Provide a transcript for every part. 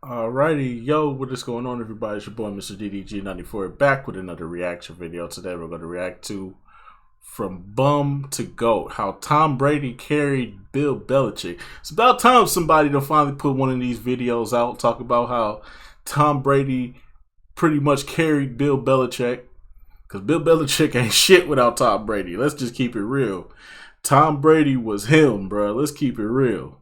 Alrighty, yo, what is going on, everybody? It's your boy, Mr. DDG94, back with another reaction video. Today, we're going to react to From Bum to Goat, how Tom Brady carried Bill Belichick. It's about time somebody to finally put one of these videos out, talk about how Tom Brady pretty much carried Bill Belichick, because Bill Belichick ain't shit without Tom Brady. Let's just keep it real. Tom Brady was him, bro. Let's keep it real.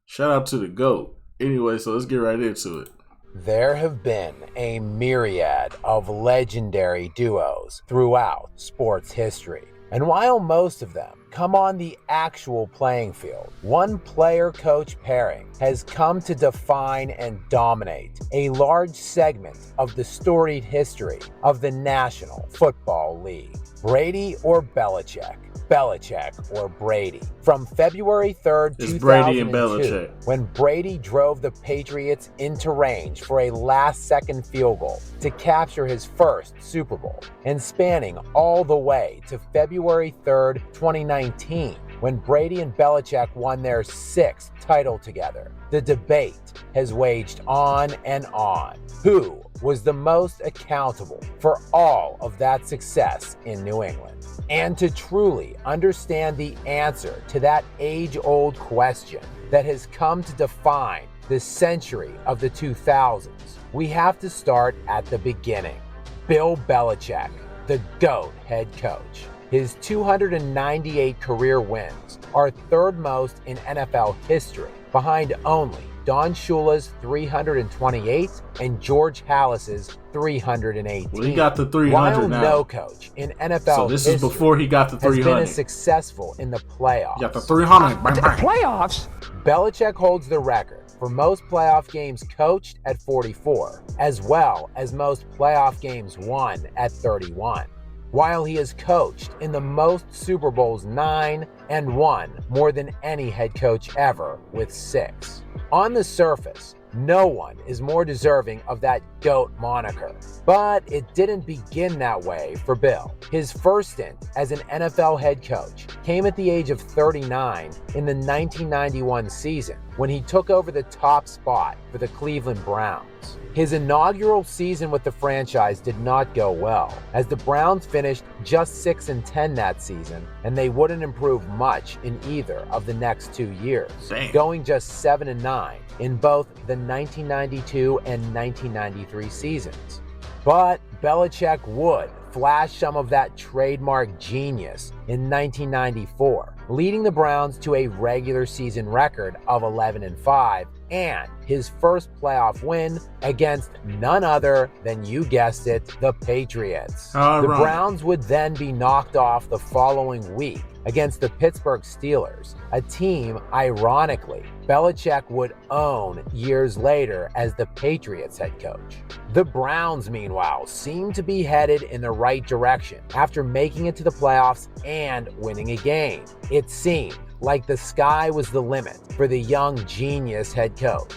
Shout out to the GOAT. Anyway, so let's get right into it. There have been a myriad of legendary duos throughout sports history. And while most of them come on the actual playing field, one player-coach pairing has come to define and dominate a large segment of the storied history of the National Football League. Brady or Belichick? Belichick or Brady? From February 3rd, It's 2002, Brady and Belichick. when Brady drove the Patriots into range for a last-second field goal to capture his first Super Bowl, and spanning all the way to February 3rd, 2019, when Brady and Belichick won their sixth title together. The debate has waged on and on. Who was the most accountable for all of that success in New England? And to truly understand the answer to that age-old question that has come to define the century of the 2000s, we have to start at the beginning. Bill Belichick, the GOAT head coach. His 298 career wins are third most in NFL history, behind only Don Shula's 328 and George Halas's 318. Well, he got the 300 While now. no coach in NFL So this history is before he got the has 300. been as successful in the playoffs. He got the 300. Bang, bang. Playoffs? Belichick holds the record for most playoff games coached at 44, as well as most playoff games won at 31. While he has coached in the most Super Bowls, 9, and won more than any head coach ever with 6. On the surface, no one is more deserving of that GOAT moniker. But it didn't begin that way for Bill. His first stint as an NFL head coach came at the age of 39 in the 1991 season, when he took over the top spot for the Cleveland Browns. His inaugural season with the franchise did not go well, as the Browns finished just 6-10 that season, and they wouldn't improve much in either of the next 2 years, going just 7-9 in both the 1992 and 1993 seasons. But Belichick would flash some of that trademark genius in 1994, leading the Browns to a regular season record of 11-5 and his first playoff win against none other than, you guessed it, the Patriots. The Browns would then be knocked off the following week against the Pittsburgh Steelers, a team, ironically, Belichick would own years later as the Patriots head coach. The Browns, meanwhile, seemed to be headed in the right direction after making it to the playoffs and winning a game. It seemed like the sky was the limit for the young genius head coach.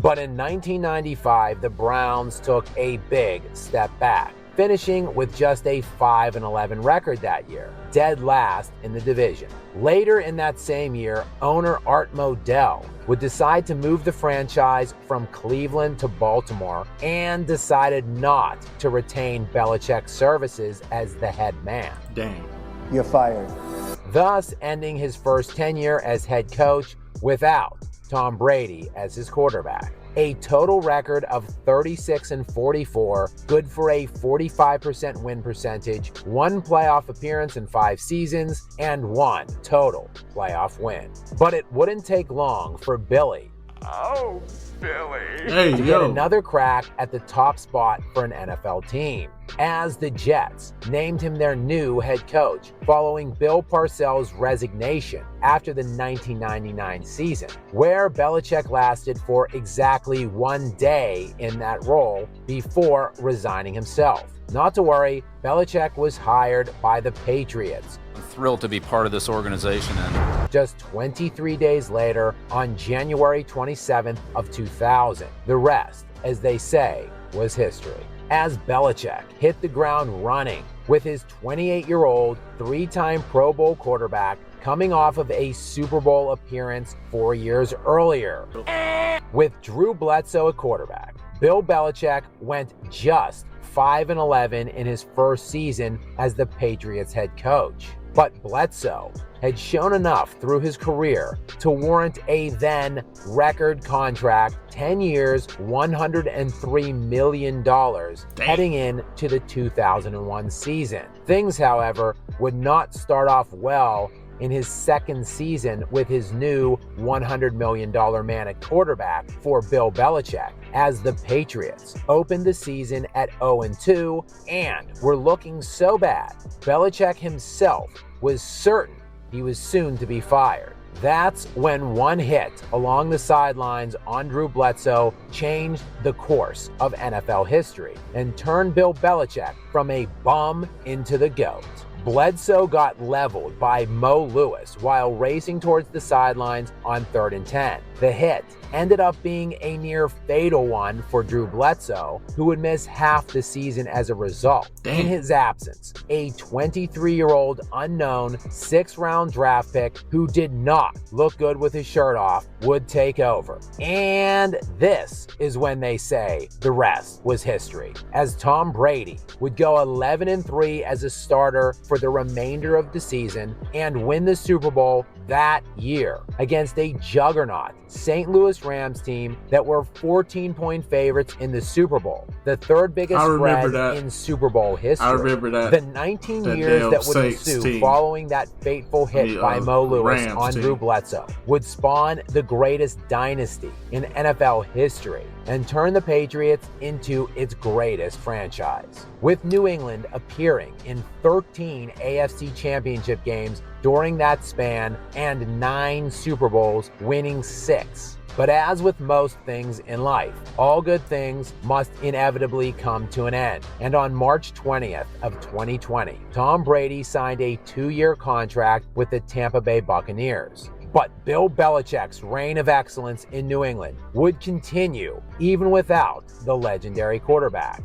But in 1995, the Browns took a big step back, finishing with just a 5-11 record that year, dead last in the division. Later in that same year, owner Art Modell would decide to move the franchise from Cleveland to Baltimore and decided not to retain Belichick's services as the head man. Dang. You're fired. Thus ending his first tenure as head coach without Tom Brady as his quarterback. A total record of 36-44, good for a 45% win percentage, 1 playoff appearance in 5 seasons, and 1 total playoff win. But it wouldn't take long for Billy to get another crack at the top spot for an NFL team, as the Jets named him their new head coach following Bill Parcells' resignation after the 1999 season, where Belichick lasted for exactly 1 day in that role before resigning himself. Not to worry, Belichick was hired by the Patriots. I'm thrilled to be part of this organization. And just 23 days later, on January 27th of 2000, the rest, as they say, was history. As Belichick hit the ground running with his 28-year-old, 3-time Pro Bowl quarterback coming off of a Super Bowl appearance 4 years earlier. With Drew Bledsoe at quarterback, Bill Belichick went just 5-11 in his first season as the Patriots head coach. But Bledsoe had shown enough through his career to warrant a then record contract, 10 years, $103 million, heading into the 2001 season. Things, however, would not start off well in his second season with his new $100 million man at quarterback for Bill Belichick, as the Patriots opened the season at 0-2 and were looking so bad, Belichick himself was certain he was soon to be fired. That's when one hit along the sidelines on Drew Bledsoe changed the course of NFL history and turned Bill Belichick from a bum into the GOAT. Bledsoe got leveled by Mo Lewis while racing towards the sidelines on 3rd and 10. The hit ended up being a near fatal one for Drew Bledsoe, who would miss half the season as a result. In his absence, a 23-year-old unknown 6th-round draft pick who did not look good with his shirt off would take over. And this is when they say the rest was history, as Tom Brady would go 11-3 as a starter for the remainder of the season and win the Super Bowl that year against a juggernaut St. Louis Rams team that were 14-point favorites in the Super Bowl, the third biggest spread in Super Bowl history. I remember that. The 19 years that would ensue following that fateful hit by Mo Lewis on Drew Bledsoe would spawn the greatest dynasty in NFL history and turn the Patriots into its greatest franchise, with New England appearing in 13 AFC Championship games during that span and 9 Super Bowls, winning 6. But as with most things in life, all good things must inevitably come to an end. And on March 20th of 2020, Tom Brady signed a 2-year contract with the Tampa Bay Buccaneers. But Bill Belichick's reign of excellence in New England would continue even without the legendary quarterback.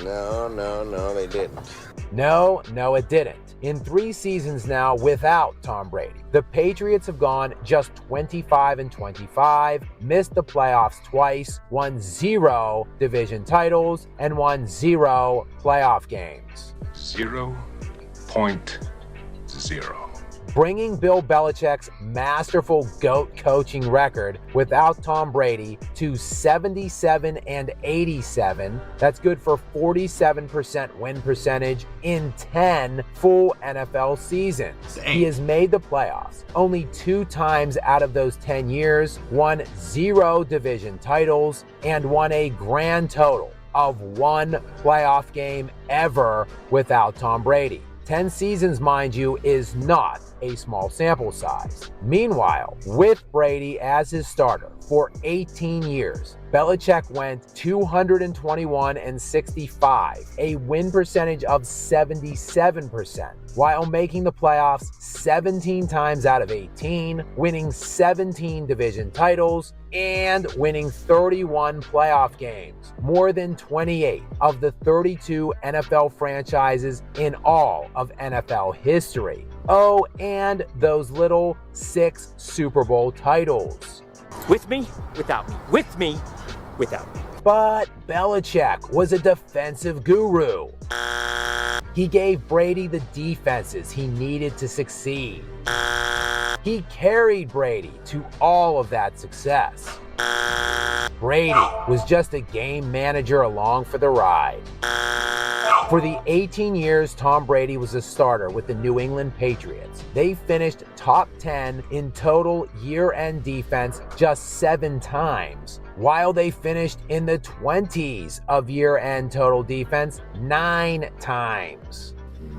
No, they didn't. No, it didn't. In 3 seasons now without Tom Brady, the Patriots have gone just 25-25, missed the playoffs twice, won 0 division titles, and won 0 playoff games. 0.0. Bringing Bill Belichick's masterful GOAT coaching record without Tom Brady to 77-87. That's good for 47% win percentage in 10 full NFL seasons. Dang. He has made the playoffs only 2 times out of those 10 years, won 0 division titles, and won a grand total of 1 playoff game ever without Tom Brady. 10 seasons, mind you, is not a small sample size. Meanwhile, with Brady as his starter for 18 years, Belichick went 221-65, a win percentage of 77%, while making the playoffs 17 times out of 18, winning 17 division titles, and winning 31 playoff games, more than 28 of the 32 NFL franchises in all of NFL history. Oh, and those little 6 Super Bowl titles. With me, without me. With me, without me. But Belichick was a defensive guru. He gave Brady the defenses he needed to succeed. He carried Brady to all of that success. Brady was just a game manager along for the ride. For the 18 years Tom Brady was a starter with the New England Patriots, they finished top 10 in total year-end defense just 7 times, while they finished in the 20s of year-end total defense 9 times.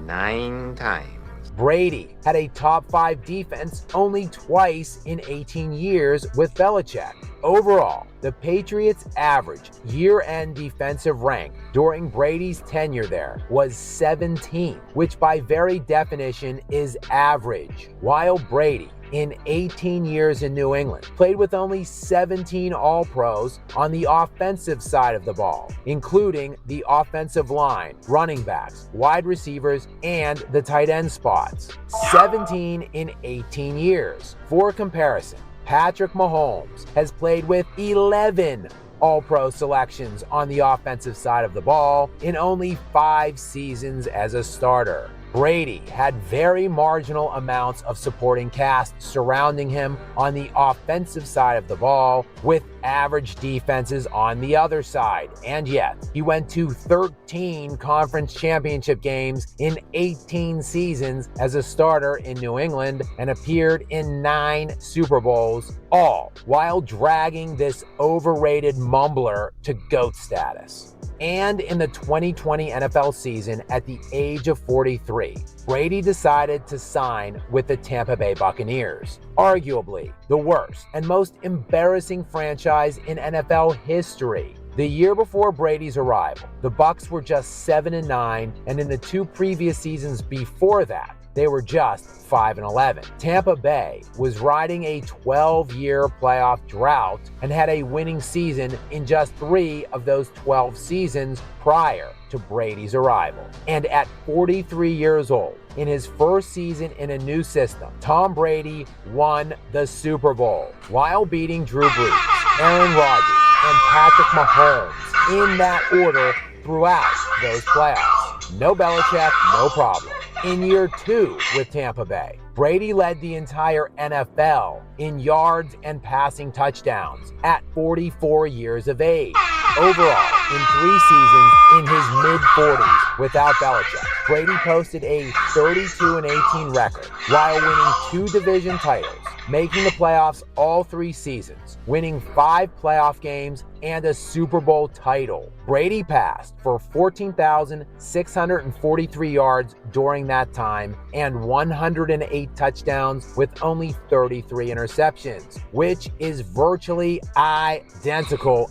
9 times. Brady had a top 5 defense only twice in 18 years with Belichick. Overall, the Patriots' average year-end defensive rank during Brady's tenure there was 17, which by very definition is average, while Brady in 18 years in New England, played with only 17 All-Pros on the offensive side of the ball, including the offensive line, running backs, wide receivers, and the tight end spots. 17 in 18 years. For comparison, Patrick Mahomes has played with 11 All-Pro selections on the offensive side of the ball in only 5 seasons as a starter. Brady had very marginal amounts of supporting cast surrounding him on the offensive side of the ball, with average defenses on the other side. And yet, he went to 13 conference championship games in 18 seasons as a starter in New England and appeared in 9 Super Bowls, all while dragging this overrated mumbler to GOAT status. And in the 2020 NFL season, at the age of 43, Brady decided to sign with the Tampa Bay Buccaneers, arguably the worst and most embarrassing franchise in NFL history. The year before Brady's arrival, the Bucs were just 7-9, and in the 2 previous seasons before that, they were just 5-11. Tampa Bay was riding a 12-year playoff drought and had a winning season in just 3 of those 12 seasons prior to Brady's arrival. And at 43 years old, in his first season in a new system, Tom Brady won the Super Bowl while beating Drew Brees, Aaron Rodgers, and Patrick Mahomes in that order throughout those playoffs. No Belichick, no problem. In year 2 with Tampa Bay, Brady led the entire NFL in yards and passing touchdowns at 44 years of age. Overall, in 3 seasons in his mid-40s without Belichick, Brady posted a 32-18 record while winning 2 division titles, making the playoffs all 3 seasons, winning 5 playoff games and a Super Bowl title. Brady passed for 14,643 yards during that time and 108 touchdowns with only 33 interceptions, which is virtually identical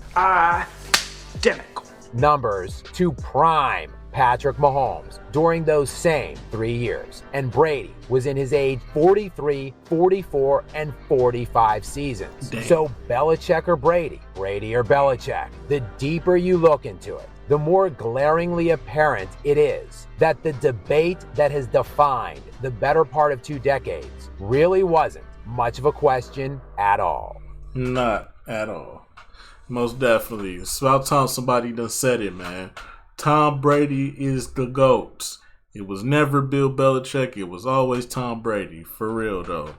numbers to prime Patrick Mahomes during those same 3 years. And Brady was in his age 43, 44, and 45 seasons. Damn. So Belichick or Brady, Brady or Belichick, the deeper you look into it, the more glaringly apparent it is that the debate that has defined the better part of 2 decades really wasn't much of a question at all. Not at all. Most definitely. It's about time somebody done said it, man. Tom Brady is the GOAT. It was never Bill Belichick. It was always Tom Brady. For real, though.